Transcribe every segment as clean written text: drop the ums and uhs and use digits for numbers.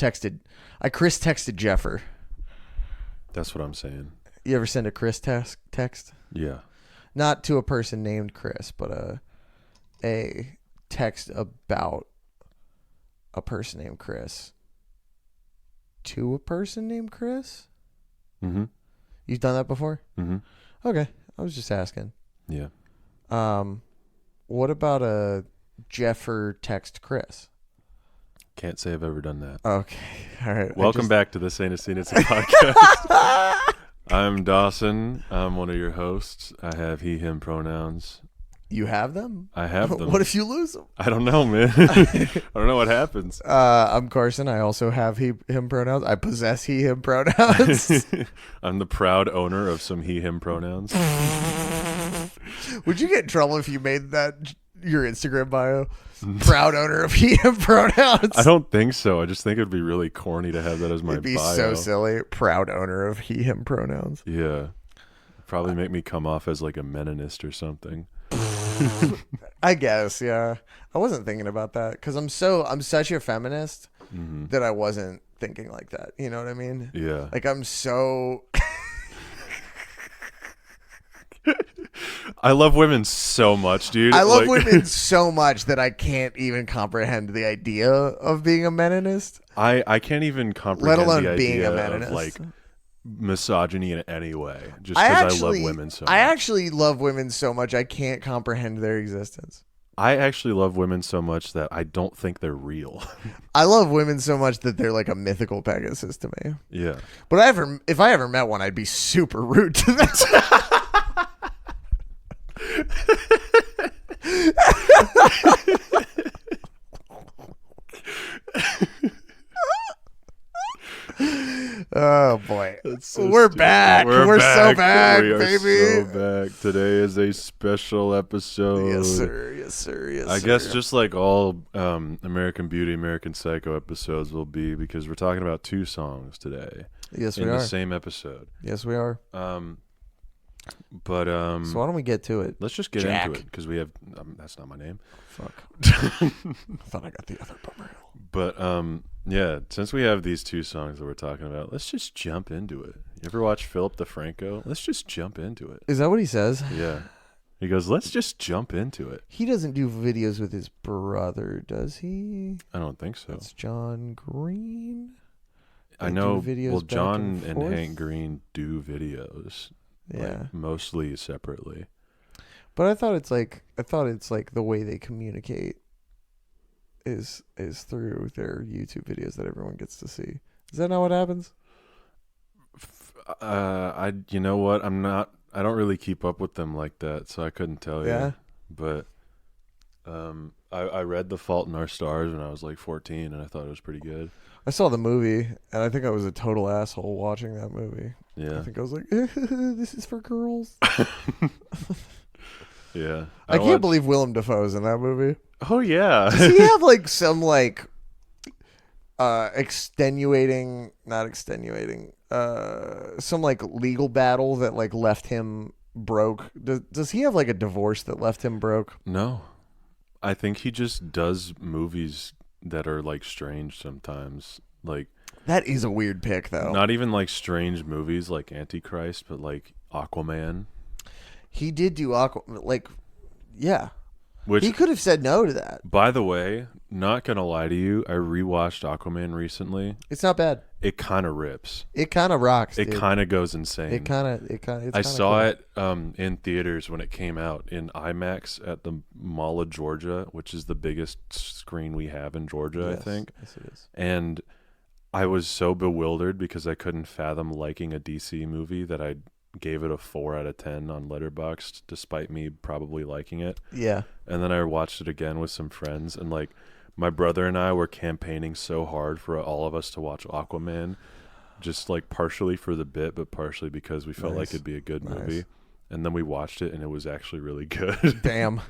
texted Jeffer. That's what I'm saying. You ever send a Chris text? Yeah. Not to a person named Chris, but a text about a person named Chris to a person named Chris? Mm-hmm. You've done that before? Mm-hmm. Okay. I was just asking. Yeah. What about a Jeffer text Chris? Can't say I've ever done that. Okay. All right. Welcome back to the Saint of It's podcast. I'm Dawson. I'm one of your hosts. I have he, him pronouns. You have them? I have them. What if you lose them? I don't know, man. I don't know what happens. I'm Carson. I also have he, him pronouns. I possess he, him pronouns. I'm the proud owner of some he, him pronouns. Would you get in trouble if you made that your Instagram bio? Proud owner of he, him pronouns. I don't think so. I just think it'd be really corny to have that as my bio. It'd be so silly. Proud owner of he, him pronouns. Yeah. Probably make me come off as like a Meninist or something. I guess, yeah. I wasn't thinking about that because I'm such a feminist that I wasn't thinking like that. You know what I mean? Yeah. Like I'm so. I love women so much, dude. I love women so much that I can't even comprehend the idea of being a Meninist. I can't even comprehend let alone the being idea a Meninist. of like misogyny in any way. Just because I love women so much. I actually love women so much I can't comprehend their existence. I actually love women so much that I don't think they're real. I love women so much that they're like a mythical Pegasus to me. Yeah. But if I ever met one, I'd be super rude to them. Oh boy, we're back. We're so back, we are baby. So back. Today is a special episode. Yes, sir. Yes, sir. Yes, I sir. guess just like all American Beauty, American Psycho episodes will be, because we're talking about two songs today. Yes, we in are. the same episode. Yes, we are. But so why don't we get to it? Let's just get into it because we have. That's not my name. Fuck. I thought I got the other bummer. But yeah, since we have these two songs that we're talking about, let's just jump into it. You ever watch Philip DeFranco? Let's just jump into it. Is that what he says? Yeah. He goes, let's just jump into it. He doesn't do videos with his brother, does he? I don't think so. That's John Green. I know. Well, John and Hank Green do videos. Yeah. Like, mostly separately. But I thought it's like the way they communicate is through their YouTube videos that everyone gets to see. Is that not what happens? You know what? I don't really keep up with them like that, so I couldn't tell you. Yeah. But I read The Fault in Our Stars when I was like 14, and I thought it was pretty good. I saw the movie, and I think I was a total asshole watching that movie. Yeah. I think I was like, this is for girls. Yeah. I can't believe Willem Dafoe's in that movie. Oh, yeah. Does he have like some like some like legal battle that like left him broke? Does he have like a divorce that left him broke? No. I think he just does movies that are like strange sometimes. Like, that is a weird pick though. Not even like strange movies like Antichrist, but like Aquaman. He did do Aquaman, yeah. Which, he could have said no to that. By the way, not gonna lie to you, I rewatched Aquaman recently. It's not bad. It kind of rips. It kind of rocks. It kind of goes insane. It kind of. I saw it in theaters when it came out in IMAX at the Mall of Georgia, which is the biggest screen we have in Georgia, yes, I think. Yes, it is. And I was so bewildered because I couldn't fathom liking a DC movie that I gave it a 4 out of 10 on Letterboxd, despite me probably liking it. Yeah. And then I watched it again with some friends, and like my brother and I were campaigning so hard for all of us to watch Aquaman, just like partially for the bit, but partially because we felt like it'd be a good movie. And then we watched it, and it was actually really good. Damn.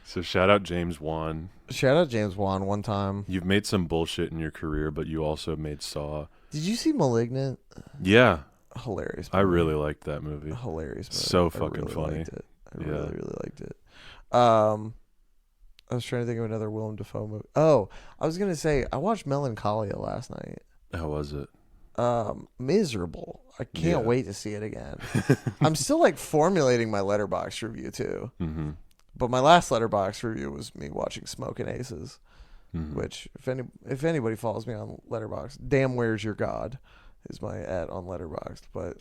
So shout out James Wan. Shout out James Wan one time. You've made some bullshit in your career, but you also made Saw. Did you see Malignant? Yeah. Hilarious movie. I really liked that movie. Hilarious movie. So fucking really funny. Liked it. I really liked it. I was trying to think of another Willem Dafoe movie. Oh, I was gonna say I watched Melancholia last night. How was it? Miserable. I can't wait to see it again. I'm still like formulating my Letterboxd review too. Mm-hmm. But my last Letterboxd review was me watching Smokin' Aces, which if anybody follows me on Letterboxd, damn where's your God is my @ on Letterboxd. But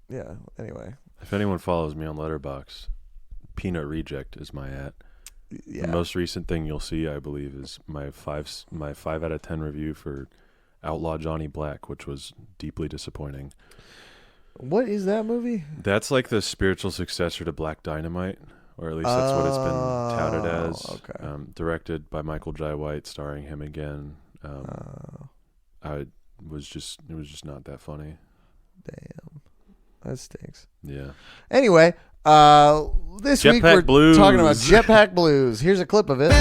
yeah, anyway. If anyone follows me on Letterboxd, Peanut Reject is my @ Yeah. The most recent thing you'll see, I believe, is my 5 out of 10 review for Outlaw Johnny Black, which was deeply disappointing. What is that movie? That's like the spiritual successor to Black Dynamite, or at least that's what it's been touted as. Okay. Directed by Michael Jai White, starring him again. It was just not that funny. Damn, that stinks. Yeah. Anyway, this week we're talking about Jetpack Blues. Here's a clip of it.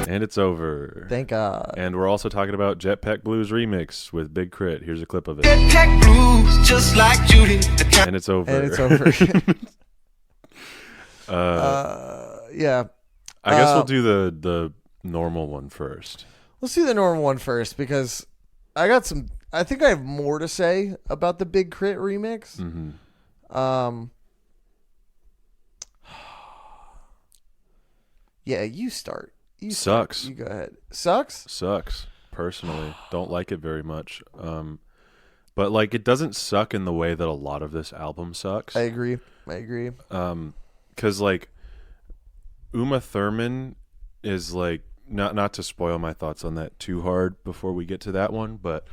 And it's over. Thank God. And we're also talking about Jetpack Blues Remix with Big K.R.I.T. Here's a clip of it. Jetpack Blues, just like Judy. And it's over. And it's over. Yeah. I guess we'll do the normal one first. Let's do the normal one first because I think I have more to say about the Big K.R.I.T remix. Mm-hmm. Yeah, you start. Sucks. You go ahead. Sucks? Personally. Don't like it very much. But like it doesn't suck in the way that a lot of this album sucks. I agree. 'Cause like Uma Thurman is like not to spoil my thoughts on that too hard before we get to that one, but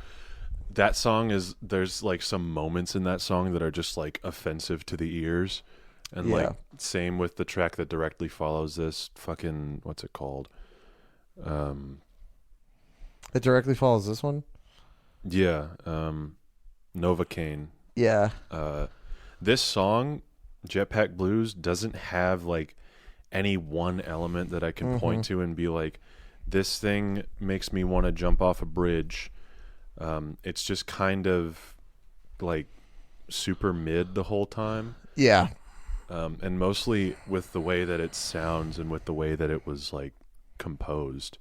that song there's like some moments in that song that are just like offensive to the ears. And like same with the track that directly follows this fucking what's it called? It directly follows this one? Yeah. Novocaine. Yeah. This song, Jetpack Blues, doesn't have like any one element that I can point to and be like, this thing makes me want to jump off a bridge. It's just kind of like super mid the whole time. Yeah. And mostly with the way that it sounds and with the way that it was like composed.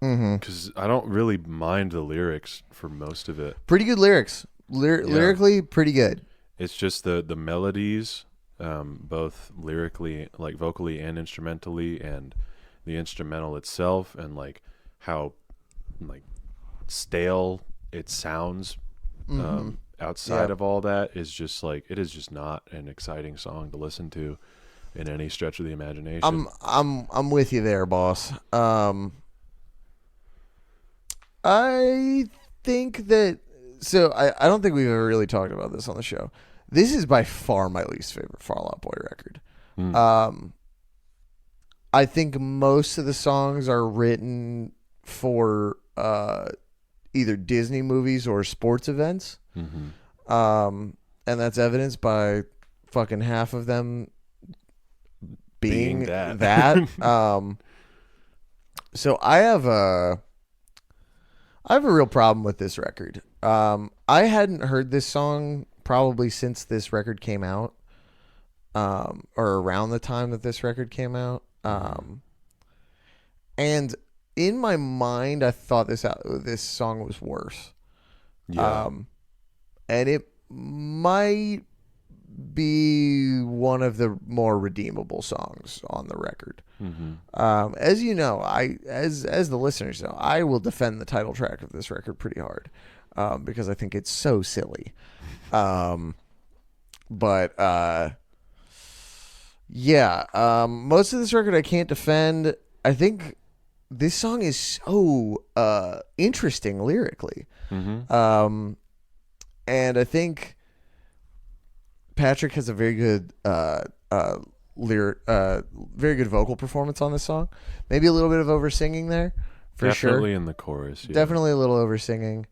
Because I don't really mind the lyrics for most of it. Pretty good lyrics. Lyrically, pretty good. It's just the melodies, both lyrically, like vocally and instrumentally, and the instrumental itself, and like how like stale it sounds. Outside of all that is just like it is just not an exciting song to listen to in any stretch of the imagination. I'm with you there, boss. I think that I don't think we've ever really talked about this on the show. This is by far my least favorite Fall Out Boy record. I think most of the songs are written for either Disney movies or sports events. And that's evidenced by fucking half of them being that. So I have a real problem with this record. I hadn't heard this song probably since this record came out, or around the time that this record came out. And in my mind, I thought this song was worse. Yeah. And it might be one of the more redeemable songs on the record. As you know, as the listeners know, I will defend the title track of this record pretty hard, because I think it's so silly. But most of this record I can't defend. I think this song is so interesting lyrically. And I think Patrick has a very good very good vocal performance on this song. Maybe a little bit of over singing there, for sure. Definitely in the chorus. Yeah. Definitely a little over singing,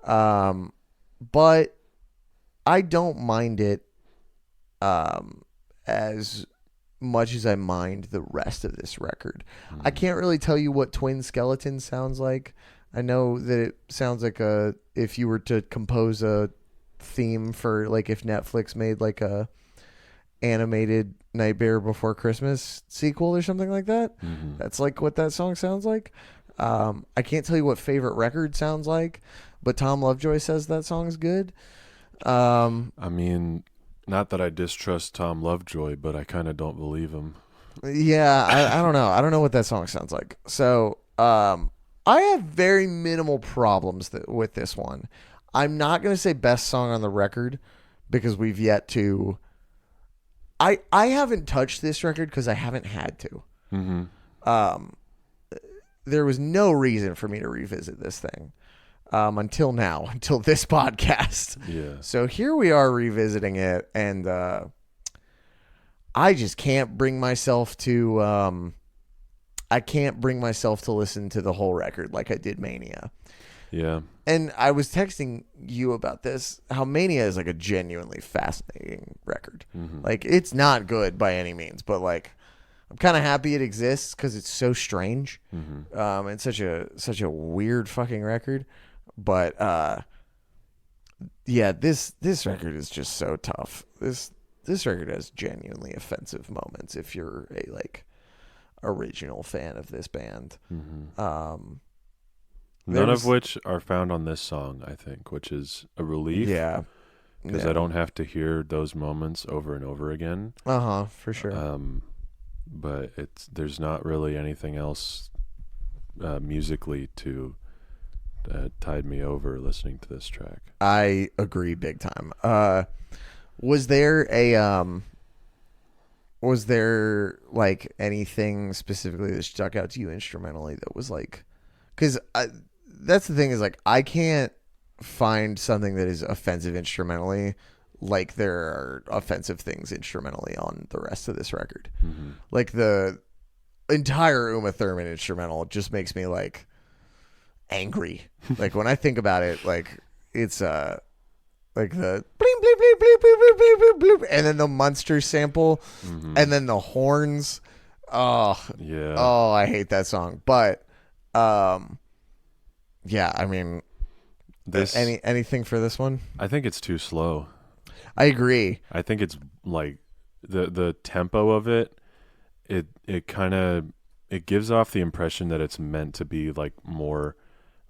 but I don't mind it as much as I mind the rest of this record. I can't really tell you what Twin Skeleton sounds like. I know that it sounds like if you were to compose a theme for like if Netflix made like a animated Nightmare Before Christmas sequel or something like that. Mm-hmm. That's like what that song sounds like. I can't tell you what favorite record sounds like, but Tom Lovejoy says that song's good. I mean, not that I distrust Tom Lovejoy, but I kind of don't believe him. Yeah, I don't know. I don't know what that song sounds like. So, I have very minimal problems with this one. I'm not going to say best song on the record because we've yet to. I haven't touched this record because I haven't had to. Mm-hmm. There was no reason for me to revisit this thing until now, until this podcast. Yeah. So here we are revisiting it, and I just can't bring myself to. I can't bring myself to listen to the whole record like I did Mania. Yeah. And I was texting you about this, how Mania is like a genuinely fascinating record. Mm-hmm. Like, it's not good by any means, but like, I'm kind of happy it exists because it's so strange. Mm-hmm. It's such a weird fucking record. But yeah, this record is just so tough. This record has genuinely offensive moments if you're a like original fan of this band. Mm-hmm. None of which are found on this song, I think, which is a relief. Yeah. Because I don't have to hear those moments over and over again. For sure. But there's not really anything else musically to tide me over listening to this track. I agree big time. Was there like anything specifically that stuck out to you instrumentally that was like, because that's the thing is like I can't find something that is offensive instrumentally like there are offensive things instrumentally on the rest of this record. Mm-hmm. Like the entire Uma Thurman instrumental just makes me like angry. Like when I think about it, like it's like the bleep bleep bleep bleep bleep bleep bleep bleep, and then the Munster sample, and then the horns. Oh yeah. Oh, I hate that song. But yeah, I mean, anything for this one? I think it's too slow. I agree. I think it's like the tempo of it. It kind of it gives off the impression that it's meant to be like more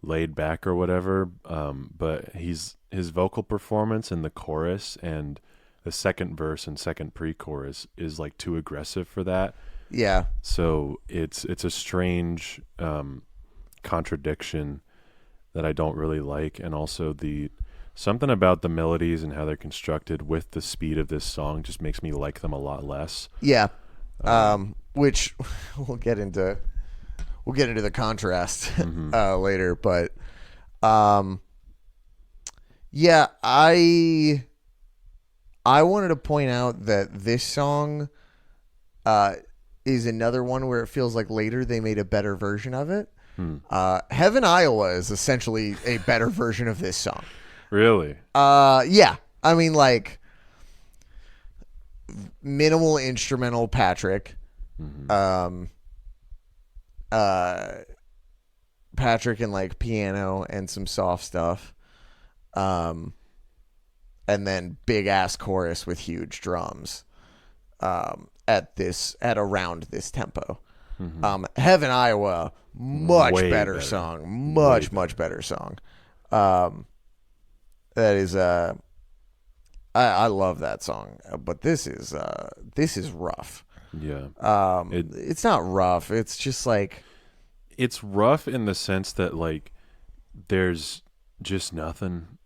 laid back or whatever. But his vocal performance in the chorus and the second verse and second pre-chorus is like too aggressive for that. Yeah. So it's a strange contradiction that I don't really like, and also something about the melodies and how they're constructed with the speed of this song just makes me like them a lot less. Yeah. Which we'll get into the contrast later, but yeah, I wanted to point out that this song is another one where it feels like later they made a better version of it. Heaven, Iowa is essentially a better version of this song. Really? Yeah. I mean, like, minimal instrumental Patrick. Patrick and, like, piano and some soft stuff. And then big-ass chorus with huge drums at around this tempo. Heaven, Iowa, much better song. Much better song. That is I love that song, but this is rough. Yeah. It's not rough. It's just like it's rough in the sense that like there's just nothing,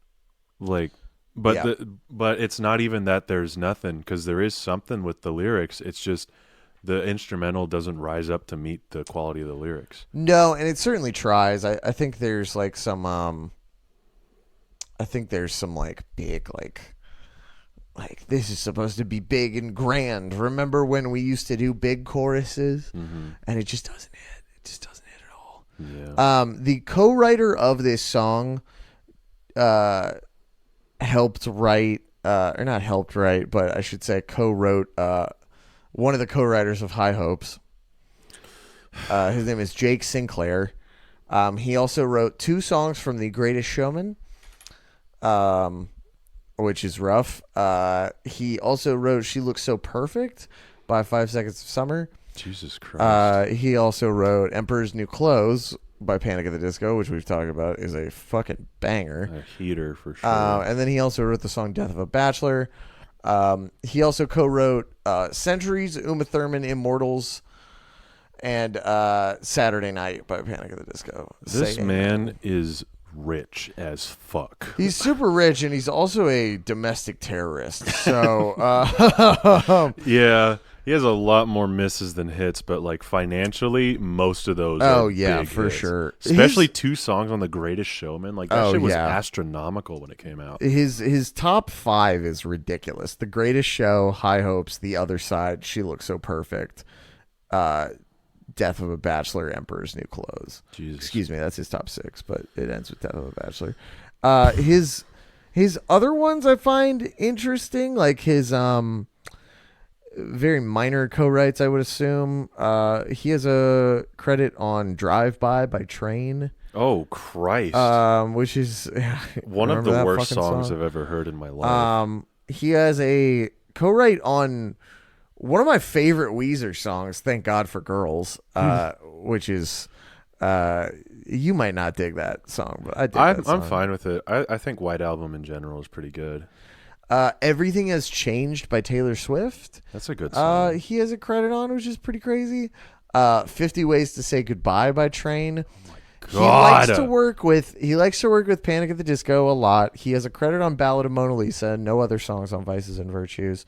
like, but yeah. But it's not even that there's nothing, because there is something with the lyrics. It's just the instrumental doesn't rise up to meet the quality of the lyrics. No, and it certainly tries. I think there's like some like big like this is supposed to be big and grand. Remember when we used to do big choruses? And it just doesn't hit. It just doesn't hit at all. Yeah. The co-writer of this song helped write or not helped write, but I should say co-wrote one of the co-writers of High Hopes. His name is Jake Sinclair. He also wrote 2 songs from The Greatest Showman, which is rough. He also wrote She Looks So Perfect, by 5 Seconds of Summer. Jesus Christ. He also wrote Emperor's New Clothes by Panic at the Disco, which we've talked about is a fucking banger. A heater for sure. And then he also wrote the song Death of a Bachelor. He also co-wrote Centuries, Uma Thurman, Immortals, and Saturday Night by Panic at the Disco. This man is rich as fuck. He's super rich, and he's also a domestic terrorist. So, yeah, he has a lot more misses than hits, but like financially, most of those. Oh are yeah, big for hits. sure. Especially 2 songs on The Greatest Showman. Like that shit was astronomical when it came out. His top 5 is ridiculous. The Greatest Show, High Hopes, The Other Side, She Looks So Perfect, Death of a Bachelor, Emperor's New Clothes. Jesus. Excuse me, that's his top 6, but it ends with Death of a Bachelor. His other ones I find interesting, like his very minor co-writes, I would assume. He has a credit on Drive By Train. Oh Christ! Which is one of the worst songs I've ever heard in my life. He has a co-write on one of my favorite Weezer songs, "Thank God for Girls," which is you might not dig that song, but I dig that song. I'm fine with it. I think White Album in general is pretty good. Everything Has Changed by Taylor Swift. That's a good song. He has a credit on, which is pretty crazy. 50 Ways to Say Goodbye by Train. Oh my God. He likes to work with Panic at the Disco a lot. He has a credit on Ballad of Mona Lisa. No other songs on Vices and Virtues.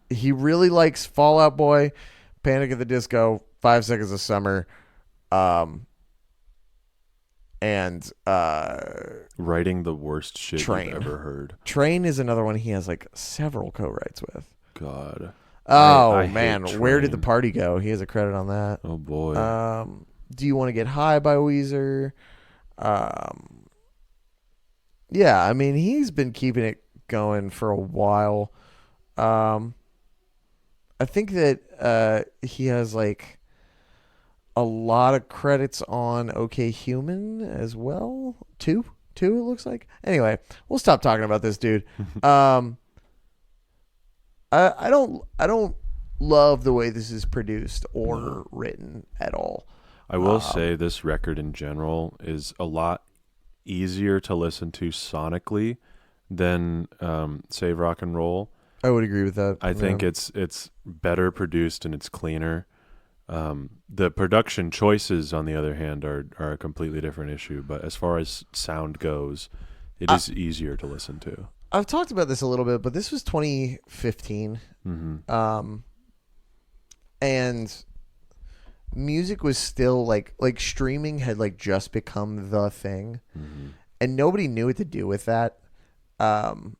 He really likes Fall Out Boy, Panic at the Disco, 5 Seconds of Summer, and writing the worst shit Train. you've ever heard. Train is another one he has like several co-writes with. God. Oh I man, hate Where Did the Train. Party Go? He has a credit on that. Oh boy. Do You Want to Get High by Weezer? Yeah, I mean he's been keeping it going for a while. I think that he has like a lot of credits on OK Human as well. Two it looks like. Anyway, we'll stop talking about this dude. I don't love the way this is produced or written at all. I will say this record in general is a lot easier to listen to sonically than Save Rock and Roll. I would agree with that. I think it's better produced and it's cleaner. The production choices, on the other hand, are a completely different issue. But as far as sound goes, it is easier to listen to. I've talked about this a little bit, but this was 2015. Mm-hmm. And music was still like streaming had like just become the thing, and nobody knew what to do with that. And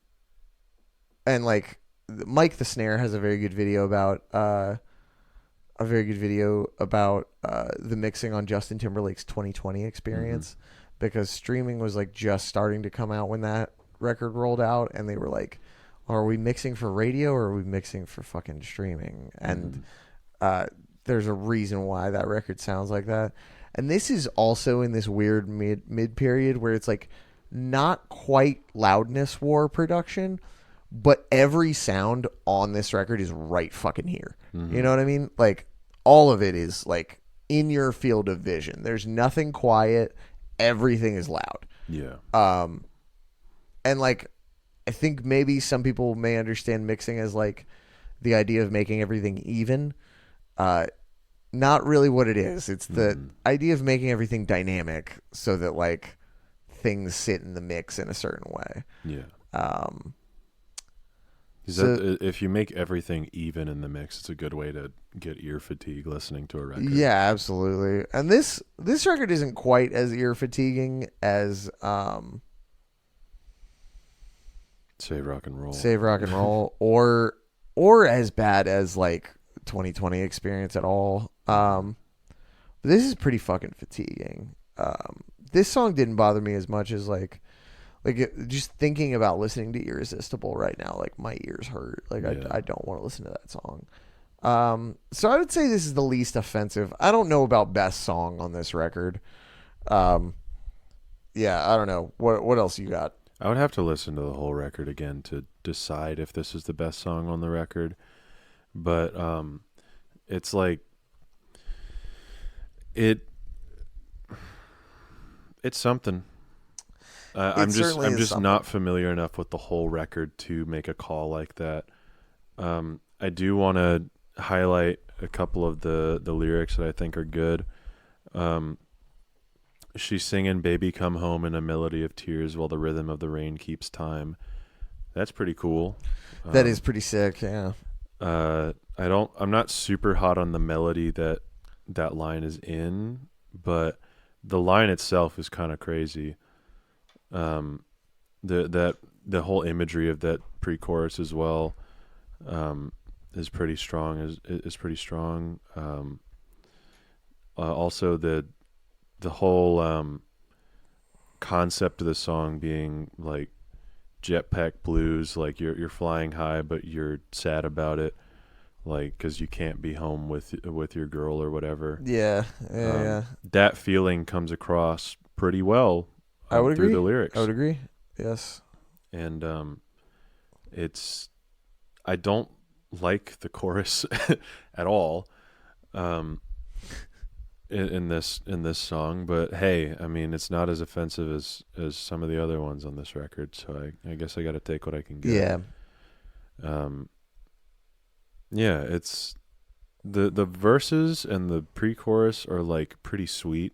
like Mike the Snare has a very good video about the mixing on Justin Timberlake's 2020 experience, because streaming was like just starting to come out when that record rolled out, and they were like, are we mixing for radio or are we mixing for fucking streaming? And there's a reason why that record sounds like that. And this is also in this weird mid period where it's like not quite loudness war production, but every sound on this record is right fucking here. You know what I mean? Like all of it is like in your field of vision. There's nothing quiet. Everything is loud. Yeah. And like, I think maybe some people may understand mixing as like the idea of making everything even. Not really what it is. It's the idea of making everything dynamic so that like things sit in the mix in a certain way. Yeah. If you make everything even in the mix, it's a good way to get ear fatigue listening to a record. Yeah, absolutely. And this record isn't quite as ear fatiguing as Save Rock and Roll or as bad as like 2020 Experience at all. But this is pretty fucking fatiguing. This song didn't bother me as much as like just thinking about listening to Irresistible right now, like my ears hurt. Like I don't want to listen to that song. So I would say this is the least offensive. I don't know about best song on this record. Yeah, I don't know. What else you got? I would have to listen to the whole record again to decide if this is the best song on the record. but it's like it's something. I'm just not familiar enough with the whole record to make a call like that. I do want to highlight a couple of the lyrics that I think are good. She's singing "Baby Come Home" in a melody of tears while the rhythm of the rain keeps time. That's pretty cool. That is pretty sick. Yeah. I'm not super hot on the melody that line is in, but the line itself is kind of crazy. The whole imagery of that pre-chorus as well is pretty strong. Is pretty strong. Also the whole concept of the song being like jetpack blues, like you're flying high but you're sad about it, like because you can't be home with your girl or whatever. Yeah. That feeling comes across pretty well. I would agree. Through the lyrics. I would agree. Yes. And I don't like the chorus at all. In this song, but hey, I mean, it's not as offensive as some of the other ones on this record, so I guess I got to take what I can get. Yeah. Yeah, it's the verses and the pre-chorus are like pretty sweet.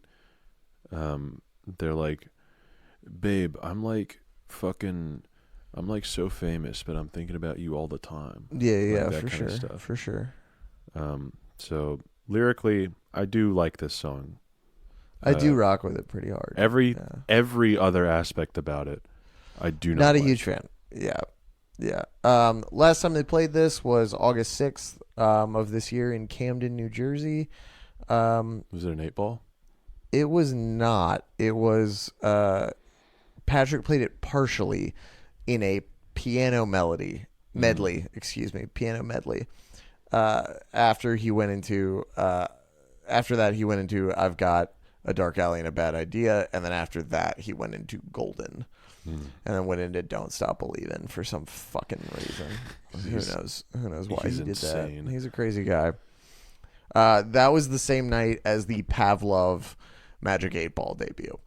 They're like, babe, I'm like so famous, but I'm thinking about you all the time. Yeah, like for sure. For sure. So lyrically, I do like this song. I do rock with it pretty hard. Every other aspect about it, I do not. Not a huge fan. Yeah. Last time they played this was August 6th of this year in Camden, New Jersey. Was it an 8-ball? It was not. It was Patrick played it partially in a piano medley. Piano medley. After that he went into I've Got a Dark Alley and a Bad Idea, and then after that he went into Golden, and then went into Don't Stop Believin' for some fucking reason. Who knows why he did insane. that. He's a crazy guy. That was the same night as the Pavlov Magic 8-Ball debut.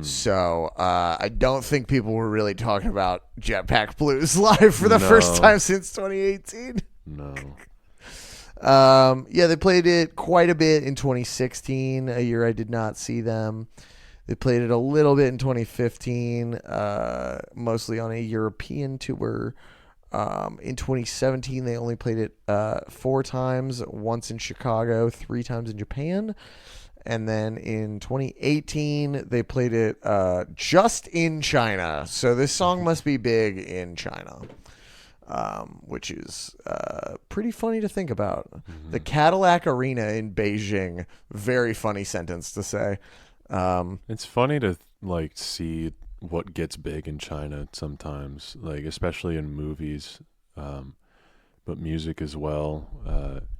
So I don't think people were really talking about Jetpack Blues live for the first time since 2018. No. They played it quite a bit in 2016, a year I did not see them. They played it a little bit in 2015, mostly on a European tour. In 2017, they only played it 4 times, once in Chicago, 3 times in Japan. And then in 2018, they played it just in China. So this song must be big in China. Which is pretty funny to think about. Mm-hmm. The Cadillac Arena in Beijing. Very funny sentence to say. It's funny to like see what gets big in China sometimes, like especially in movies, but music as well,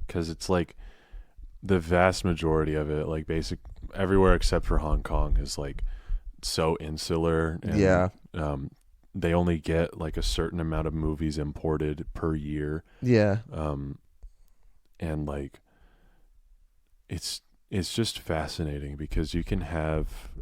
because it's like the vast majority of it, like everywhere except for Hong Kong, is like so insular. And, they only get like a certain amount of movies imported per year. Yeah. And like it's just fascinating because you can have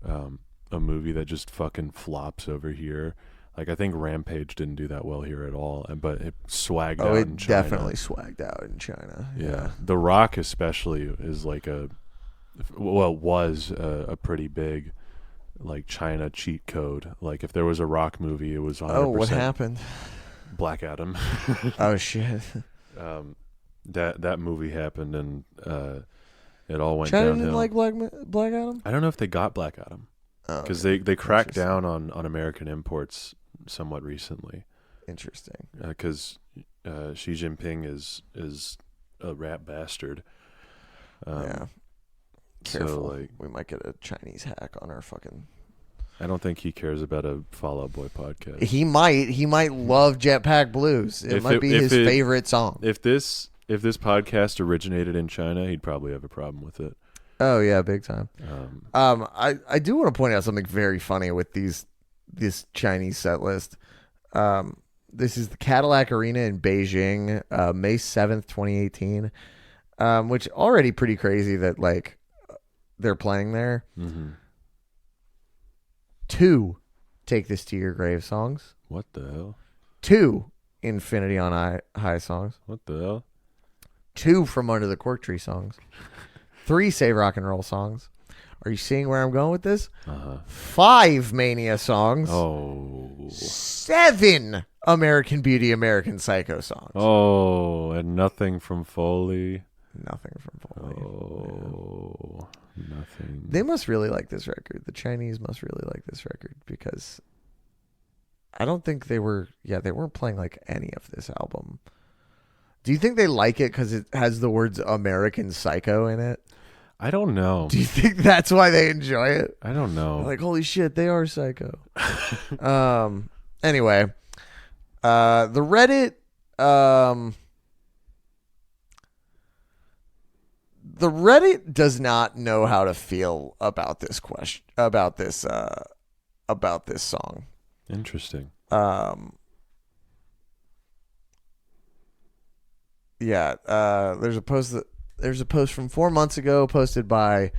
a movie that just fucking flops over here. Like I think Rampage didn't do that well here at all, but it swagged out in China. Definitely swagged out in China. Yeah. The Rock especially is like was a pretty big like China cheat code. Like if there was a Rock movie, it was 100%. Oh, what happened? Black Adam. Oh shit. That movie happened and it all went China downhill. Didn't like Black Adam? I don't know if they got Black Adam because they cracked down on American imports somewhat recently. Interesting. Because Xi Jinping is a rat bastard. Yeah. Careful. So, like, we might get a Chinese hack on our fucking... I don't think he cares about a Fall Out Boy podcast. He might love Jetpack Blues. It might be his favorite song. If this podcast originated in China, he'd probably have a problem with it. Oh yeah, big time. I do want to point out something very funny with this Chinese set list. This is the Cadillac Arena in Beijing, May 7th, 2018, which already pretty crazy that like they're playing there. Mm-hmm. 2 Take This to Your Grave songs. What the hell? 2 Infinity on High songs. What the hell? 2 From Under the Cork Tree songs. 3 Save Rock and Roll songs. Are you seeing where I'm going with this? 5 Mania songs. Oh. 7 American Beauty, American Psycho songs. Oh, and nothing from Foley. Nothing from Foley. Oh, nothing. They must really like this record. The Chinese must really like this record because I don't think they weren't playing like any of this album. Do you think they like it because it has the words American Psycho in it? I don't know. Do you think that's why they enjoy it? I don't know. They're like, holy shit, they are psycho. Anyway, the Reddit, does not know how to feel about this question, about this song. Interesting. Yeah. There's a post from 4 months ago posted by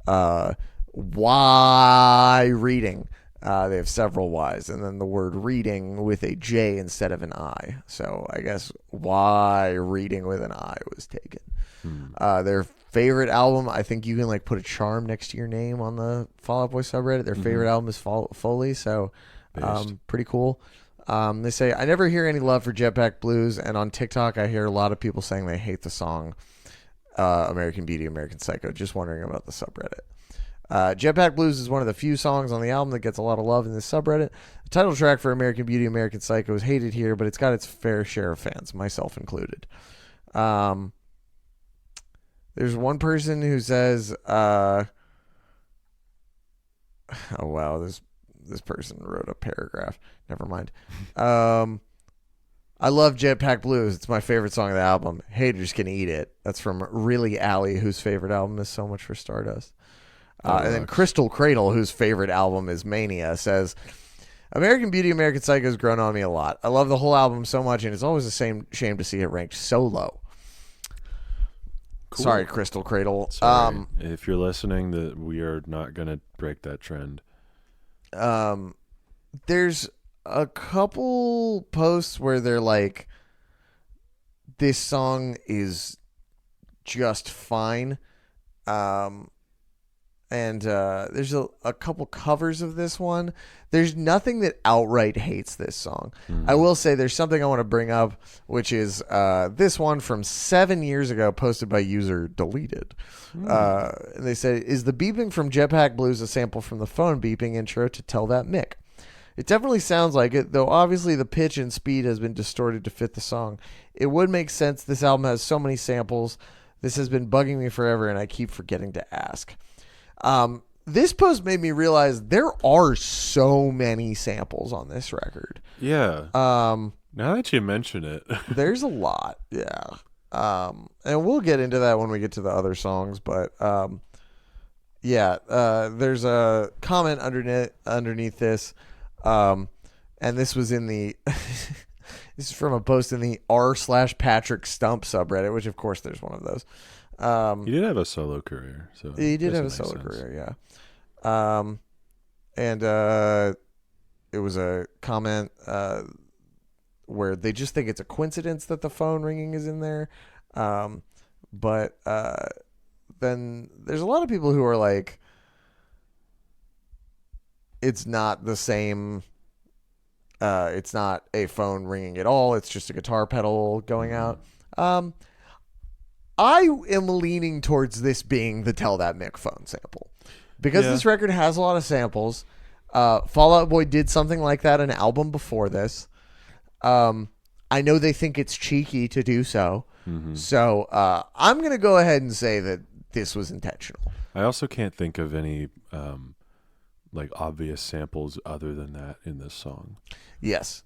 Y Reading. They have several Y's, and then the word reading with a J instead of an I. So I guess Y Reading with an I was taken. Their favorite album, I think you can like put a charm next to your name on the Fall Out Boy subreddit. Their favorite album is Foley, so pretty cool. They say, I never hear any love for Jetpack Blues, and on TikTok I hear a lot of people saying they hate the song American Beauty, American Psycho. Just wondering about the subreddit. Jetpack Blues is one of the few songs on the album that gets a lot of love in this subreddit. The title track for American Beauty, American Psycho is hated here, but it's got its fair share of fans, myself included. There's one person who says, oh wow, this person wrote a paragraph. Never mind. I love Jetpack Blues. It's my favorite song of the album. Haters can eat it. That's from Really Alley, whose favorite album is So Much for Stardust. And then Crystal Cradle, whose favorite album is Mania, says, American Beauty, American Psycho has grown on me a lot. I love the whole album so much, and it's always the shame to see it ranked so low. Cool. Sorry, Crystal Cradle. Sorry. If you're listening, that we are not going to break that trend. There's a couple posts where they're like, this song is just fine. And there's a couple covers of this one. There's nothing that outright hates this song. I will say there's something I want to bring up, which is this one from 7 years ago, posted by user deleted. And they said, is the beeping from Jetpack Blues a sample from the phone beeping intro to Tell That Mick? It definitely sounds like it, though obviously the pitch and speed has been distorted to fit the song. It would make sense. This album has so many samples. This has been bugging me forever, and I keep forgetting to ask. This post made me realize there are so many samples on this record. Yeah. Now that you mention it. There's a lot. Yeah. And we'll get into that when we get to the other songs, but there's a comment underneath this. And this was in the this is from a post in the r/Patrick Stump subreddit, which of course there's one of those. He did have a solo career. So he did have a solo career, yeah. And it was a comment where they just think it's a coincidence that the phone ringing is in there. But then there's a lot of people who are like, it's not the same. It's not a phone ringing at all. It's just a guitar pedal going out. I am leaning towards this being the Tell That Mick phone sample because this record has a lot of samples. Fall Out Boy did something like that an album before this. I know they think it's cheeky to do so. So I'm going to go ahead and say that this was intentional. I also can't think of any like obvious samples other than that in this song. Yes.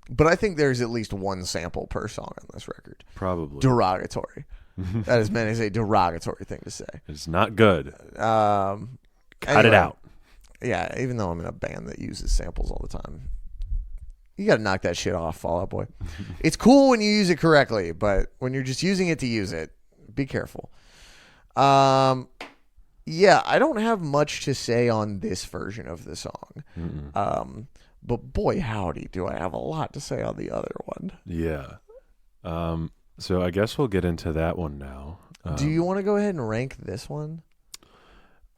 But I think there's at least one sample per song on this record. Probably. Derogatory. That is meant as a derogatory thing to say. It's not good. Cut anyway, it out. Yeah, even though I'm in a band that uses samples all the time. You got to knock that shit off, Fall Out Boy. It's cool when you use it correctly, but when you're just using it to use it, be careful. Yeah, I don't have much to say on this version of the song. But boy, howdy, do I have a lot to say on the other one. Yeah. So I guess we'll get into that one now. Do you want to go ahead and rank this one?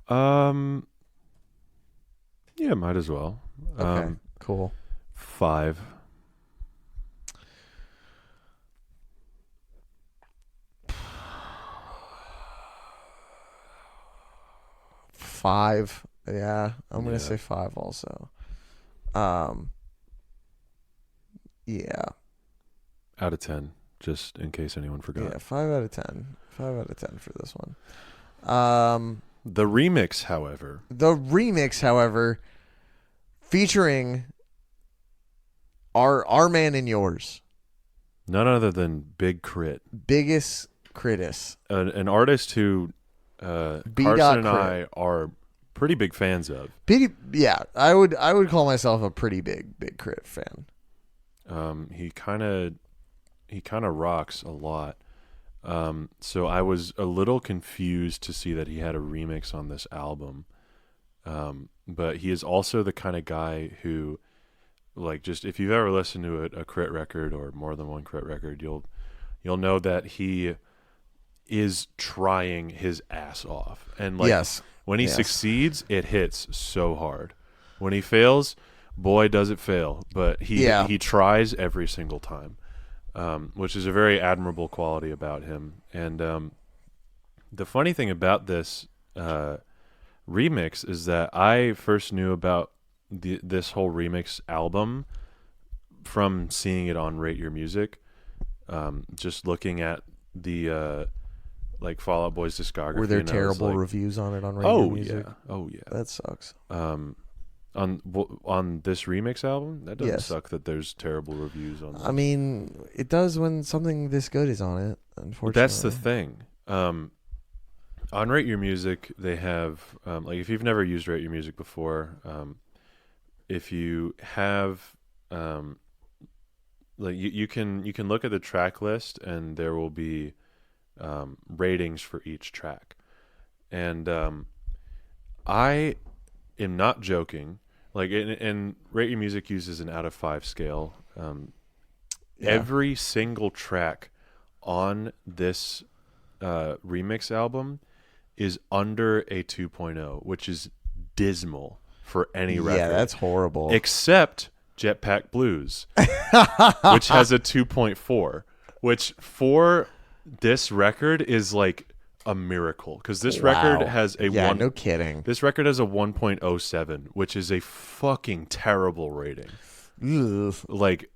Yeah, might as well. Okay, cool. 5. 5. Yeah, I'm gonna say 5 also. Yeah. Out of 10, just in case anyone forgot. Yeah, 5 out of 10. 5 out of 10 for this one. The remix, however, featuring our man and yours, none other than Big K.R.I.T, biggest Critis, an artist who Carson and I are pretty big fans of. Yeah, I would call myself a pretty big K.R.I.T fan. He kind of rocks a lot. So I was a little confused to see that he had a remix on this album. But he is also the kind of guy who, like, just if you've ever listened to a K.R.I.T record or more than one K.R.I.T record, you'll know that he is trying his ass off. And like when he succeeds, it hits so hard. When he fails, boy does it fail. But he tries every single time. Which is a very admirable quality about him. And the funny thing about this remix is that I first knew about this whole remix album from seeing it on Rate Your Music. Just looking at the like Fall Out Boy's discography. Were there terrible reviews on it on Rate Your Music? Oh yeah, that sucks. On this remix album, that doesn't suck that there's terrible reviews on that. I mean, it does when something this good is on it, unfortunately. That's the thing. On Rate Your Music, they have, like, if you've never used Rate Your Music before, if you have, like, you can look at the track list and there will be ratings for each track. And I am not joking. Like, and Rate Your Music uses an out of 5 scale. Every single track on this remix album is under a 2.0, which is dismal for any record. Yeah, that's horrible. Except Jetpack Blues, which has a 2.4, which for this record is like a miracle, because this record has a no kidding. This record has a 1.07, which is a fucking terrible rating. Ugh. Like,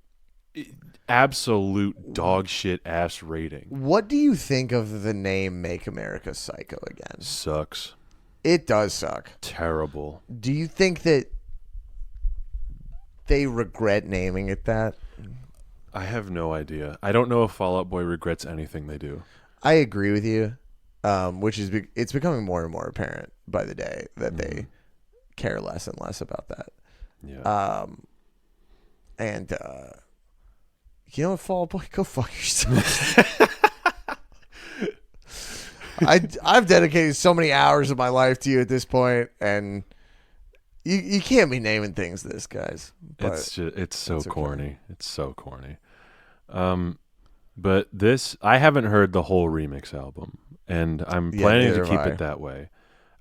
absolute dog shit ass rating. What do you think of the name Make America Psycho Again? Sucks. It does suck. Terrible. Do you think that they regret naming it that? I have no idea. I don't know if Fall Out Boy regrets anything they do. I agree with you. Which is it's becoming more and more apparent by the day that they care less and less about that. Yeah. And you know what, Fall Out Boy, go fuck yourself. I've dedicated so many hours of my life to you at this point, and you can't be naming things this, guys. But it's so corny. It's so corny. But this, I haven't heard the whole remix album. And I'm planning to keep it that way.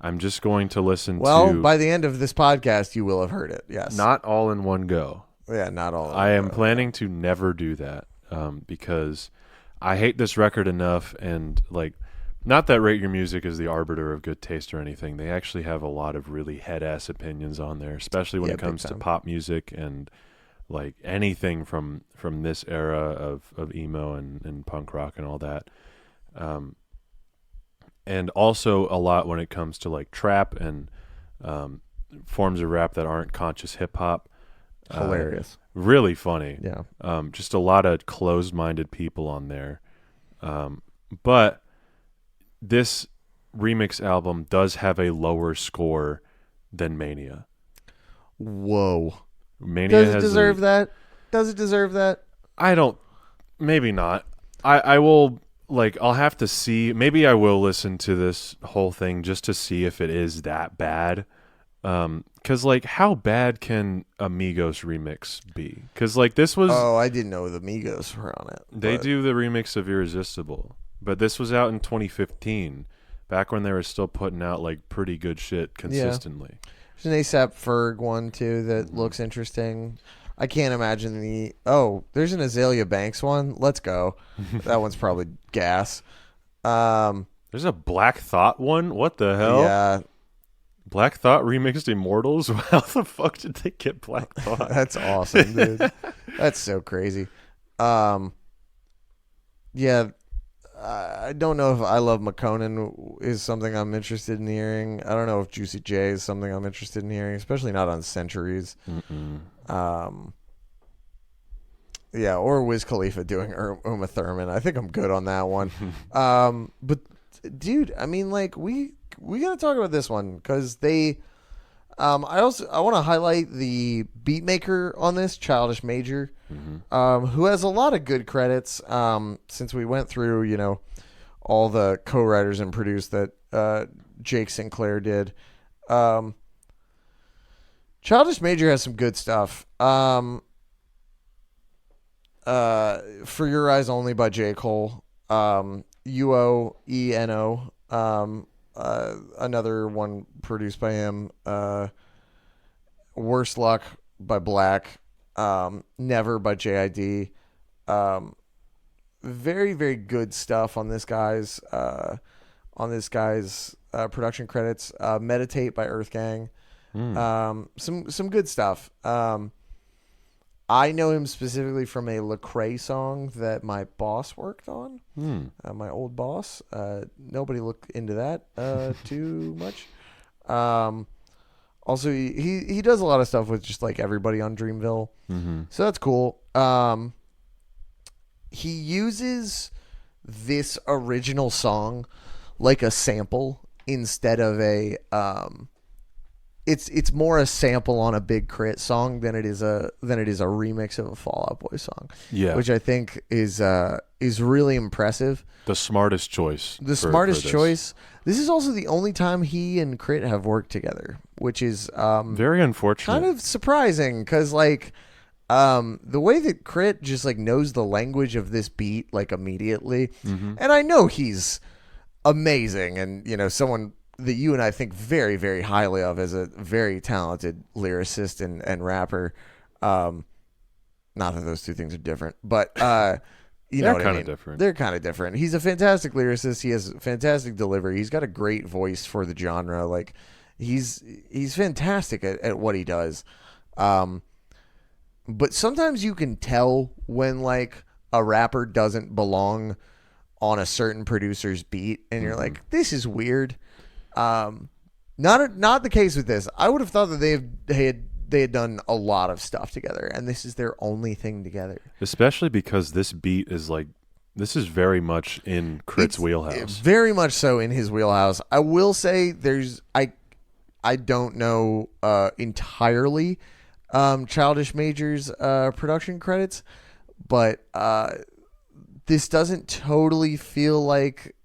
I'm just going to listen to... Well, by the end of this podcast, you will have heard it, yes. Not all in one go. Yeah, not all. I am planning to never do that because I hate this record enough. And, like, not that Rate Your Music is the arbiter of good taste or anything. They actually have a lot of really head-ass opinions on there, especially when it comes to pop music and, like, anything from this era of emo and punk rock and all that. And also a lot when it comes to like trap and forms of rap that aren't conscious hip hop. Hilarious. Really funny. Yeah. Just a lot of closed-minded people on there. But this remix album does have a lower score than Mania. Whoa. Mania does it deserve that? Does it deserve that? I don't. Maybe not. I will. Like, I'll have to see. Maybe I will listen to this whole thing just to see if it is that bad. Because, like, how bad can a Migos remix be? Because, like, this was... Oh, I didn't know the Migos were on it. They do the remix of Irresistible. But this was out in 2015, back when they were still putting out, like, pretty good shit consistently. Yeah. There's an A$AP Ferg one, too, that looks interesting. I can't imagine the... Oh, there's an Azalea Banks one. Let's go. That one's probably gas. There's a Black Thought one? What the hell? Yeah. Black Thought remixed Immortals? How the fuck did they get Black Thought? That's awesome, dude. That's so crazy. Yeah. I don't know if I Love McConan is something I'm interested in hearing. I don't know if Juicy J is something I'm interested in hearing, especially not on Centuries. Yeah, or Wiz Khalifa doing Uma Thurman. I think I'm good on that one. But dude, I mean, like, we gotta talk about this one because they. I want to highlight the beat maker on this, Childish Major, who has a lot of good credits. Since we went through, you know, all the co-writers and produced that Jake Sinclair did. Childish Major has some good stuff. For Your Eyes Only by J. Cole. UOENO. Another one produced by him. Worse Luck by Black. Never by JID. Very, very good stuff on this guy's production credits. Meditate by Earth Gang. Some good stuff. I know him specifically from a Lecrae song that my boss worked on. My old boss. Nobody looked into that too much. Also, he does a lot of stuff with just like everybody on Dreamville. So that's cool. He uses this original song like a sample instead of a it's more a sample on a Big K.R.I.T song than it is a remix of a Fall Out Boy song. Yeah, which I think is really impressive. The smartest choice. Choice. This is also the only time he and K.R.I.T have worked together, which is very unfortunate. Kind of surprising because like the way that K.R.I.T just like knows the language of this beat like immediately, and I know he's amazing, and you know someone that you and I think very, very highly of as a very talented lyricist and rapper. Not that those two things are different, but you know what I mean. They're kind of different. He's a fantastic lyricist. He has fantastic delivery. He's got a great voice for the genre. Like he's fantastic at what he does. But sometimes you can tell when like a rapper doesn't belong on a certain producer's beat, and you're like, this is weird. Not the case with this. I would have thought that they had done a lot of stuff together, and this is their only thing together. Especially because this beat is like, this is very much in K.R.I.T's wheelhouse. Very much so in his wheelhouse. I will say I don't know entirely Childish Major's production credits, but this doesn't totally feel like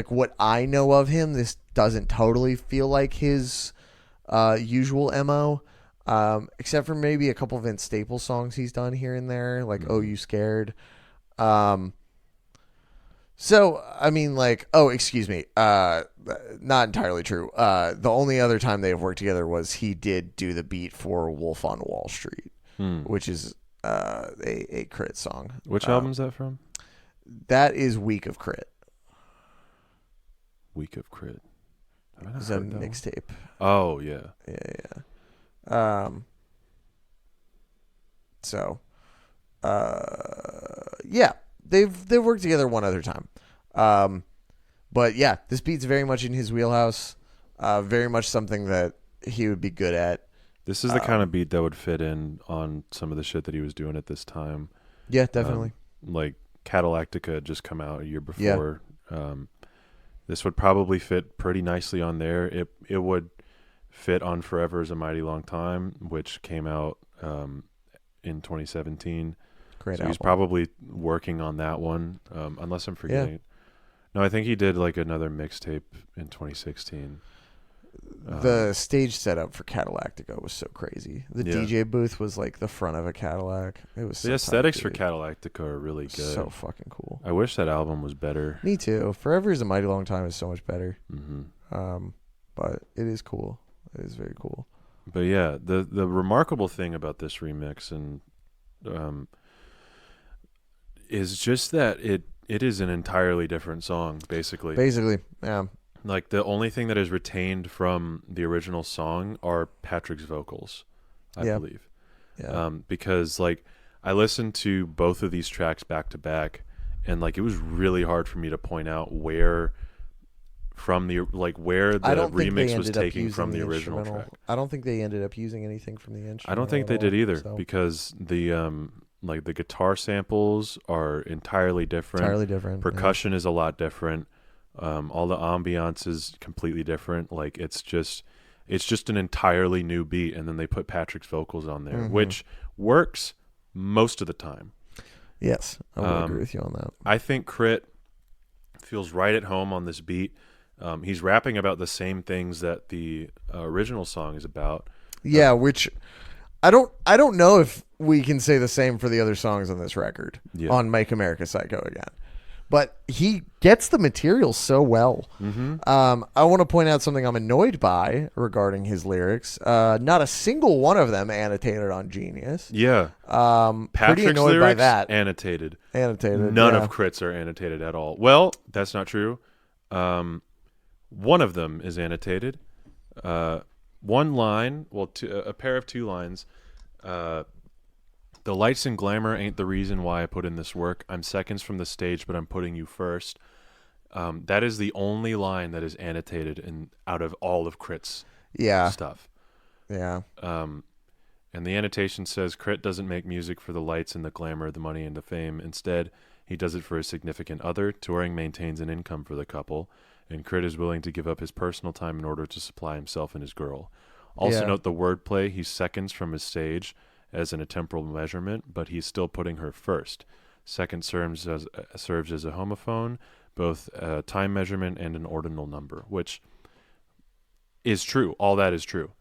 what I know of him. This doesn't totally feel like his usual MO, except for maybe a couple Vince Staples songs he's done here and there, like "Oh You Scared." So I mean, like, oh, excuse me, not entirely true. The only other time they have worked together was he did do the beat for "Wolf on Wall Street," which is a K.R.I.T song. Which album is that from? That is Week of K.R.I.T. Week of K.R.I.T. It's a mixtape. Oh yeah. Yeah. So, yeah, they've worked together one other time. But yeah, this beat's very much in his wheelhouse. Very much something that he would be good at. This is the kind of beat that would fit in on some of the shit that he was doing at this time. Yeah, definitely. Like Cadillactica had just come out a year before. Yeah. This would probably fit pretty nicely on there. It would fit on Forever is a Mighty Long Time, which came out in 2017. Great So album. he's probably working on that one, unless I'm forgetting. No, I think he did like another mixtape in 2016. The stage setup for Cadillactica was so crazy. The Yeah. DJ booth was like the front of a Cadillac. It was so The aesthetics tight, for dude. Cadillactica are really good. So fucking cool. I wish that album was better. Me too. Forever is a Mighty Long Time is so much better. Mm-hmm. But it is cool. It is very cool. But yeah, the remarkable thing about this remix and is just that it is an entirely different song, basically. Basically, yeah. Like the only thing that is retained from the original song are Patrick's vocals, I believe. Yeah. Because like I listened to both of these tracks back to back, and like it was really hard for me to point out where from the where the remix was taking from the original track. I don't think they ended up using anything from the instrumental. I don't think they did either, because the like the guitar samples are entirely different. Entirely different. Percussion is a lot different. All the ambiance is completely different. Like it's just an entirely new beat, and then they put Patrick's vocals on there, which works most of the time. Yes, I would agree with you on that. I think K.R.I.T feels right at home on this beat. He's rapping about the same things that the original song is about. Yeah, which I don't know if we can say the same for the other songs on this record on Make America Psycho Again. But he gets the material so well. I want to point out something I'm annoyed by regarding his lyrics. Not a single one of them annotated on Genius. Yeah. Pretty Patrick's annoyed lyrics, by that. annotated. Annotated. None yeah. of K.R.I.T's are annotated at all. Well, that's not true. One of them is annotated. One line, a pair of two lines. The lights and glamour ain't the reason why I put in this work. I'm seconds from the stage, but I'm putting you first. That is the only line that is annotated out of all of K.R.I.T's stuff. Yeah. And the annotation says, K.R.I.T doesn't make music for the lights and the glamour, the money and the fame. Instead, he does it for his significant other. Touring maintains an income for the couple, and K.R.I.T is willing to give up his personal time in order to supply himself and his girl. Also note the wordplay. He's seconds from his stage as in a temporal measurement, but he's still putting her first. Second serves as a homophone, both a time measurement and an ordinal number, which is true. All that is true.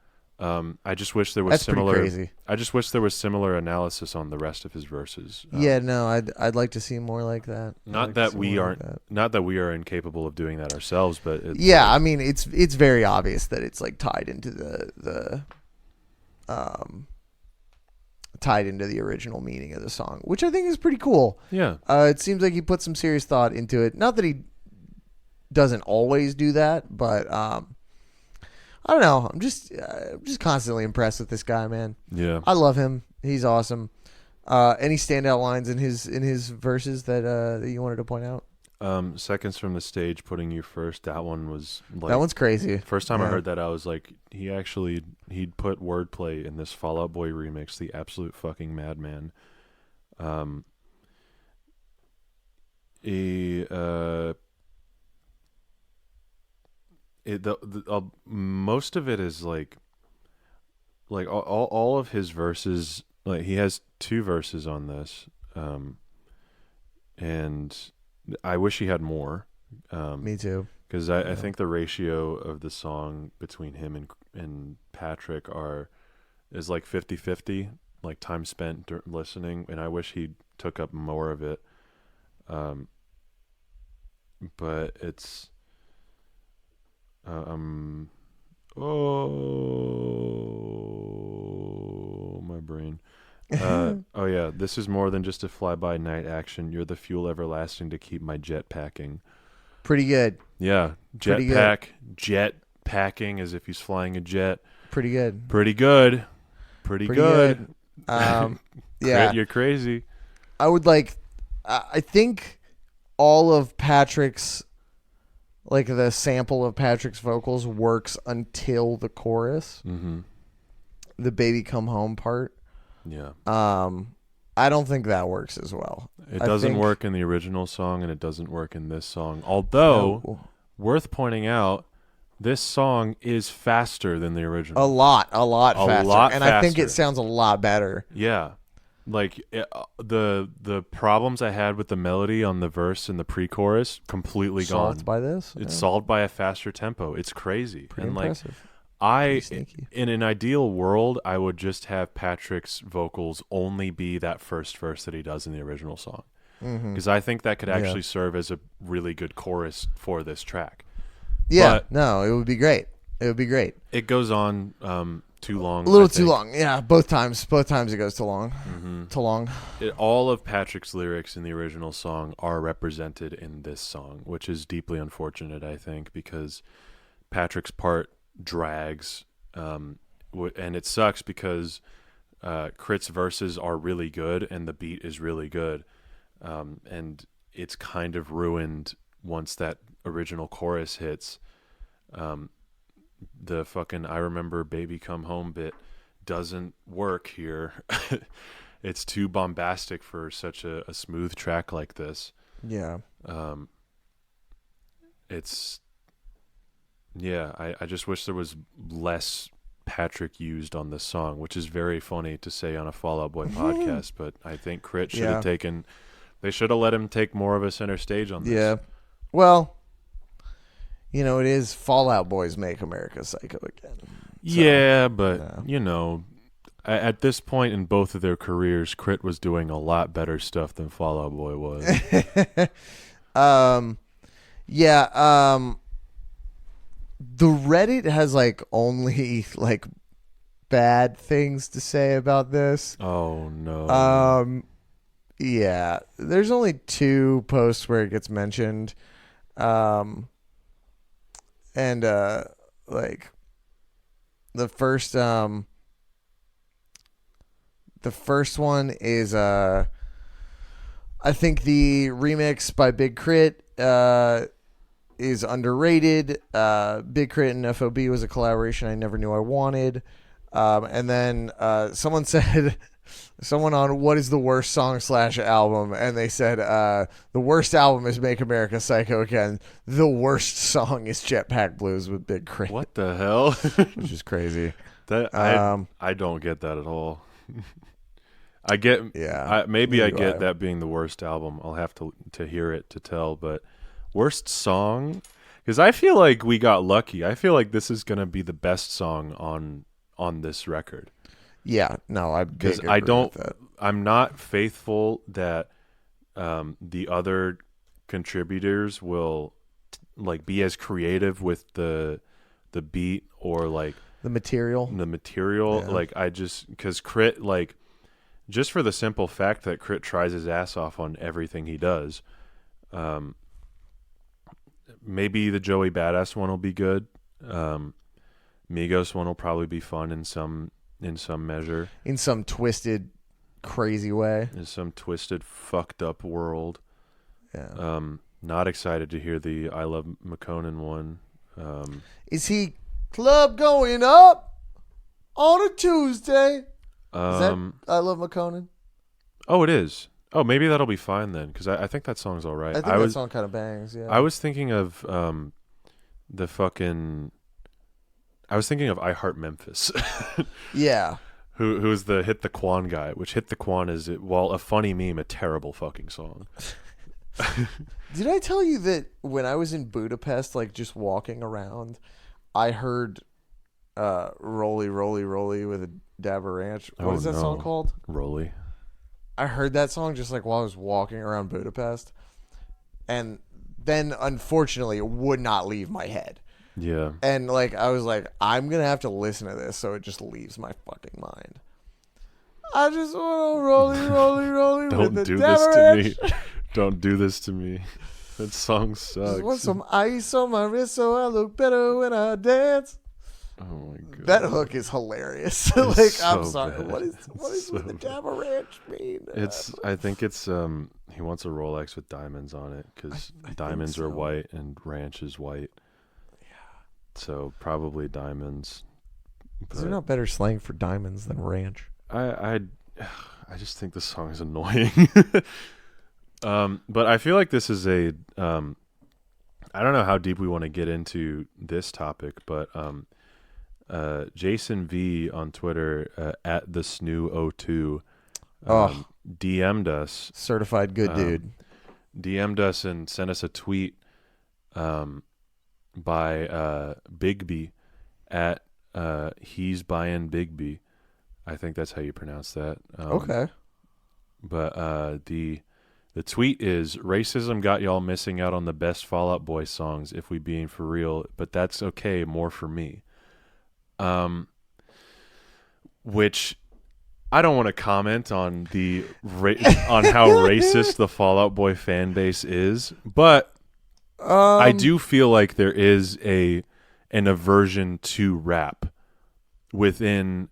I just wish there was That's similar. pretty crazy. I just wish there was similar analysis on the rest of his verses. I'd like to see more like that. Not that we are incapable of doing that ourselves, but I mean it's very obvious that it's like tied into the original meaning of the song, which I think is pretty cool. Yeah. It seems like he put some serious thought into it. Not that he doesn't always do that, but I don't know. I'm just constantly impressed with this guy, man. Yeah. I love him. He's awesome. Any standout lines in his verses that you wanted to point out? Seconds from the stage, putting you first. That one was like, that one's crazy. First time I heard that, I was like, he'd put wordplay in this Fall Out Boy remix. The absolute fucking madman. Most of it is like all of his verses. Like he has 2 verses on this, and I wish he had more. Me too. Because I think the ratio of the song between him and Patrick is like 50-50, like time spent listening, and I wish he took up more of it. But it's my brain. Oh yeah, this is more than just a fly-by-night action. You're the fuel everlasting to keep my jet packing. Pretty good. Yeah, jet packing as if he's flying a jet. Pretty good. Pretty good. Yeah, you're crazy. I would like. I think all of Patrick's, like the sample of Patrick's vocals works until the chorus. Mm-hmm. The baby come home part. Yeah. I don't think that works as well. It doesn't work in the original song, and it doesn't work in this song. Although, worth pointing out, this song is faster than the original. A lot faster. And I think it sounds a lot better. Yeah. like the problems I had with the melody on the verse and the pre-chorus completely gone. Solved by this? It's solved by a faster tempo. It's crazy. Pretty and impressive. I, sneaky. in an ideal world, I would just have Patrick's vocals only be that first verse that he does in the original song. Because I think that could actually serve as a really good chorus for this track. Yeah, But no, it would be great. It would be great. it goes on too long. A little I too think. long. Yeah, both times it goes too long. Too long. All of Patrick's lyrics in the original song are represented in this song, which is deeply unfortunate, I think, because Patrick's part drags, and it sucks because K.R.I.T's verses are really good and the beat is really good, and it's kind of ruined once that original chorus hits. The fucking "I remember baby come home" bit doesn't work here. It's too bombastic for such a smooth track like this. Yeah. I just wish there was less Patrick used on this song, which is very funny to say on a Fall Out Boy podcast, but I think K.R.I.T should have they should have let him take more of a center stage on this. Yeah. Well, it is Fallout Boys Make America Psycho again. So, at this point in both of their careers, K.R.I.T was doing a lot better stuff than Fall Out Boy was. The Reddit has only bad things to say about this. Oh no. Yeah. There's only 2 posts where it gets mentioned. The first one is I think the remix by Big K.R.I.T is underrated. Big K.R.I.T and FOB was a collaboration I never knew I wanted. And then someone on what is the worst song / album, and they said the worst album is Make America Psycho Again. The worst song is Jetpack Blues with Big K.R.I.T. What the hell? Which is crazy. I don't get that at all. I get that being the worst album. I'll have to hear it to tell, but worst song, because I feel like we got lucky. I feel like this is gonna be the best song on this record. Yeah, no, because I'm not faithful that the other contributors will be as creative with the beat or the material. Yeah. Because K.R.I.T just for the simple fact that K.R.I.T tries his ass off on everything he does. Maybe the Joey Badass one will be good. Migos one will probably be fun in some measure. In some twisted, crazy way. In some twisted, fucked up world. Yeah. Not excited to hear the I Love McConan one. Is he club going up on a Tuesday? Is that I Love McConan? Oh, it is. Oh, maybe that'll be fine then, because I think that song's all right. I think that song kind of bangs, yeah. I was thinking of I was thinking of I Heart Memphis. Yeah. Who's the Hit the Quan guy, which Hit the Quan is, while a funny meme, a terrible fucking song. Did I tell you that when I was in Budapest, just walking around, I heard Rolly, Rolly, Rolly with a dab of ranch. What is that song called? Rolly. I heard that song just while I was walking around Budapest, and then unfortunately it would not leave my head. Yeah. And I was I'm gonna have to listen to this so it just leaves my fucking mind. I just want to rolly, rolly, rolly with the ranch. Don't do this to me. That song sucks. Just want some ice on my wrist so I look better when I dance. Oh my god. That hook is hilarious. I'm sorry. Bad. What is with the dab of ranch mean? I think it's he wants a Rolex with diamonds on it because diamonds are white and ranch is white. Yeah. So probably diamonds. Is there not better slang for diamonds than ranch? I just think the song is annoying. But I feel like this is I don't know how deep we want to get into this topic, but Jason V on Twitter at the Snoo02 DM'd us. Certified good dude. DM'd us and sent us a tweet by Bigby at he's buying Bigby. I think that's how you pronounce that. Okay. But the tweet is, racism got y'all missing out on the best Fall Out Boy songs, if we being for real, but that's okay, more for me. Which I don't want to comment on on how racist the Fall Out Boy fan base is, but I do feel like there is an aversion to rap within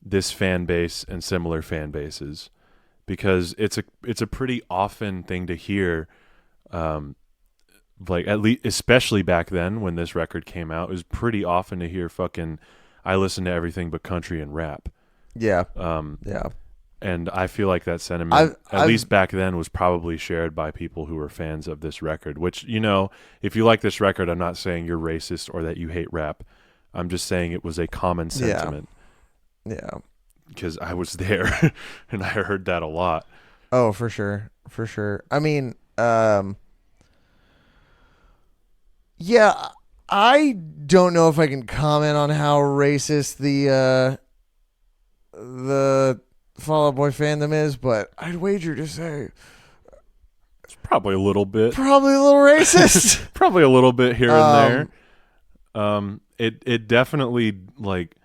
this fan base and similar fan bases, because it's a pretty often thing to hear, like at least especially back then when this record came out, it was pretty often to hear fucking I listen to everything but country and rap. Yeah. Yeah. And I feel like that sentiment, at least back then, was probably shared by people who were fans of this record, which, you know, if you like this record, I'm not saying you're racist or that you hate rap. I'm just saying it was a common sentiment. Yeah. Because I was there and I heard that a lot. Oh, for sure. For sure. I mean, yeah, I don't know if I can comment on how racist the Fall Out Boy fandom is, but I'd wager to say it's probably a little bit. Probably a little racist. Probably a little bit here and there. It definitely, like,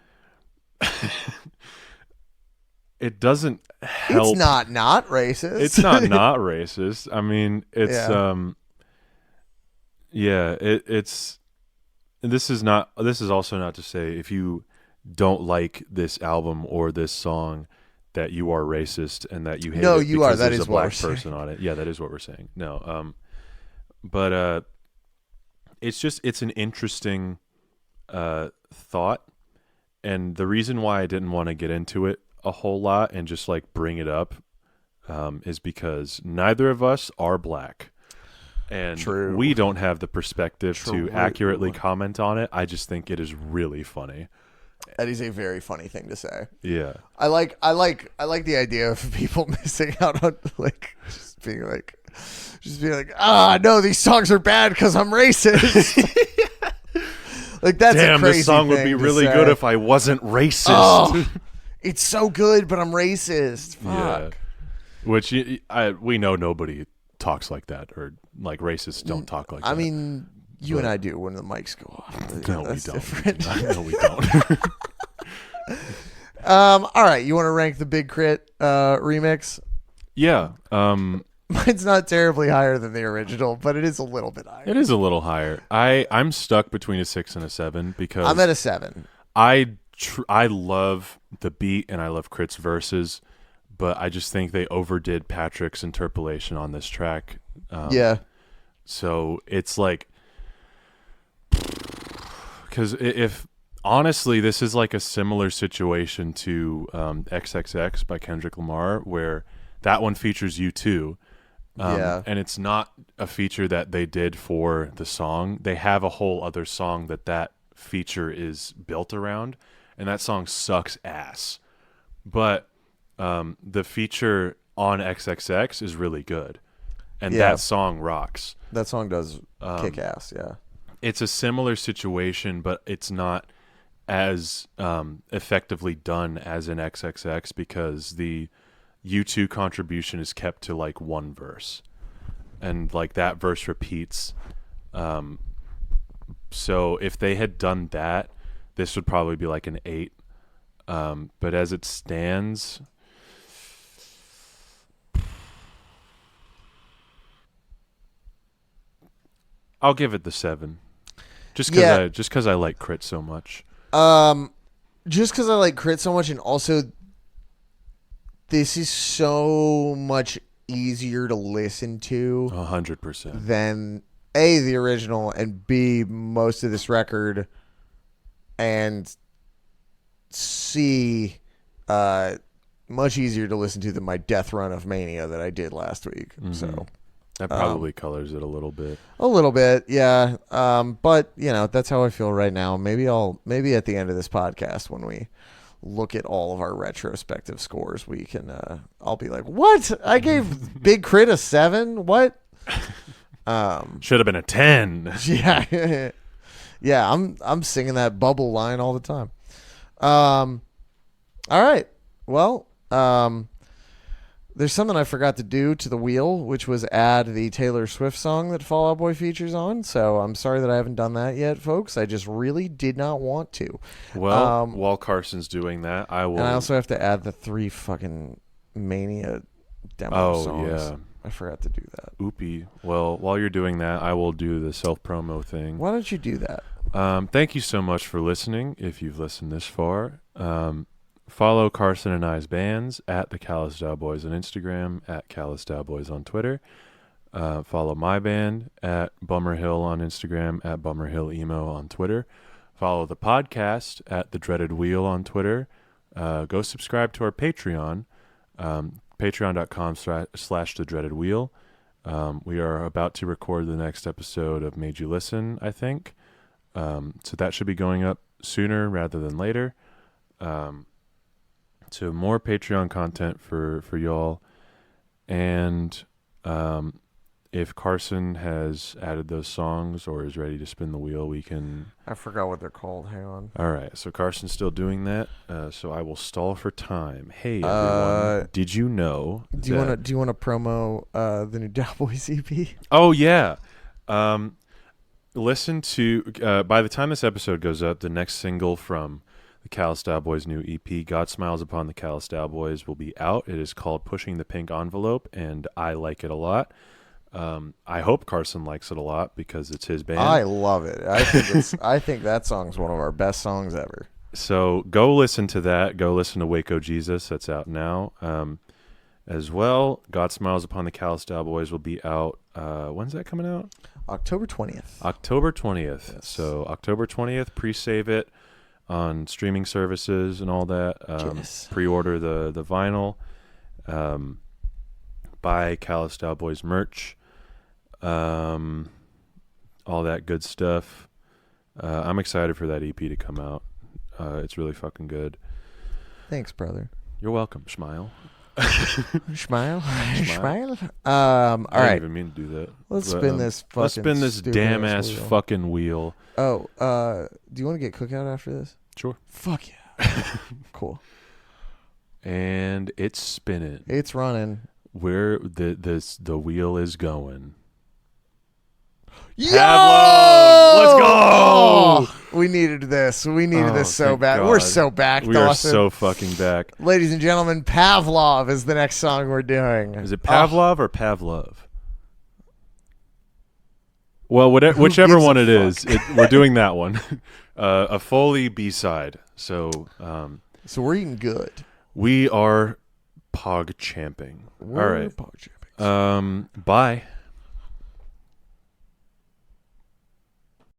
it doesn't help. It's not racist. It's not racist. I mean, it's it's this is also not to say if you don't like this album or this song that you are racist and that you hate it you are. because That there's is a what black we're saying. person on it. Yeah, that is what we're saying. No, but it's an interesting thought, and the reason why I didn't want to get into it a whole lot and just like bring it up is because neither of us are black. And True. We don't have the perspective to accurately comment on it. I just think it is really funny. That is a very funny thing to say. Yeah. I like the idea of people missing out on like just being like no, these songs are bad because I'm racist. Like that's damn, a crazy this song would thing be to really say. good if I wasn't racist. Oh, it's so good, but I'm racist. Fuck. Yeah. Which we know nobody talks like that, or like racists don't talk like that. I mean, you and I do when the mics go off. No, That's we don't. different. No, we don't. All right, you want to rank the Big K.R.I.T remix? Yeah. Mine's not terribly higher than the original, but it is a little bit higher. It is a little higher. I'm stuck between a 6 and a 7 because I'm at a 7. I love the beat and I love K.R.I.T's verses, but I just think they overdid Patrick's interpolation on this track. Yeah. So it's like, because if honestly, this is like a similar situation to XXX by Kendrick Lamar, where that one features U2. And it's not a feature that they did for the song. They have a whole other song that feature is built around, and that song sucks ass. But the feature on XXX is really good, and that song rocks. That song does kick ass, yeah. It's a similar situation, but it's not as effectively done as in XXX because the U2 contribution is kept to like one verse, and like that verse repeats. So if they had done that, this would probably be like an 8. But as it stands, I'll give it the 7. Just because I like K.R.I.T so much. Just because I like K.R.I.T so much, and also this is so much easier to listen to 100% than A, the original, and B, most of this record, and C, much easier to listen to than my death run of Mania that I did last week. Mm-hmm. So that probably colors it a little bit. A little bit, yeah. But you know, that's how I feel right now. Maybe at the end of this podcast when we look at all of our retrospective scores, we can. I'll be like, what? I gave Big K.R.I.T a 7. What? Should have been a 10. Yeah, yeah. I'm singing that bubble line all the time. All right. Well, there's something I forgot to do to the wheel, which was add the Taylor Swift song that Fall Out Boy features on. So I'm sorry that I haven't done that yet, folks. I just really did not want to. Well, while Carson's doing that, I will. And I also have to add the 3 fucking Mania demo songs. Yeah. I forgot to do that. Oopie. Well, while you're doing that, I will do the self-promo thing. Why don't you do that? Thank you so much for listening, if you've listened this far. Follow Carson and I's bands at the Callous Cowboys on Instagram, at Callous Cowboys on Twitter. Follow my band at Bummer Hill on Instagram, at Bummer Hill Emo on Twitter. Follow the podcast at The Dreaded Wheel on Twitter. Go subscribe to our Patreon, patreon.com/The Dreaded Wheel. We are about to record the next episode of Made You Listen, I think. So that should be going up sooner rather than later. So more Patreon content for y'all. And if Carson has added those songs or is ready to spin the wheel, we can... I forgot what they're called. Hang on. All right. So Carson's still doing that. So I will stall for time. Hey, everyone. Did you know... Do you want to promo the new Cowboys EP? Oh, yeah. Listen to... by the time this episode goes up, the next single from... the Callous Cowboys' new EP, God Smiles Upon the Callous Cowboys, will be out. It is called Pushing the Pink Envelope, and I like it a lot. I hope Carson likes it a lot because it's his band. I love it. I think that song's one of our best songs ever. So go listen to that. Go listen to Waco Jesus. That's out now. As well, God Smiles Upon the Callous Cowboys will be out. When's that coming out? October 20th. October 20th. Yes. So October 20th, pre-save it on streaming services and all that. Yes. Pre-order the vinyl. Buy Callous Cowboys merch. All that good stuff. I'm excited for that EP to come out. It's really fucking good. Thanks, brother. You're welcome. Smile. Smile. Smile. All I didn't right. even mean to do that. Let's spin this fucking Let's spin this damn ass wheel. fucking wheel. Oh, do you want to get cookout after this? Sure. Fuck yeah. Cool. And it's spinning. It's running. Where the wheel is going. Yo! Let's go! Oh, we needed this. We needed this so thank bad. God. We're so back, We Dawson. are so fucking back. Ladies and gentlemen, Pavlov is the next song we're doing. Is it Pavlov or Pavlov? Well, whichever gives a one it fuck? is, we're doing that one. A Foley B-side. So we're eating good. we are pog champing. All right. Pog champing. Bye.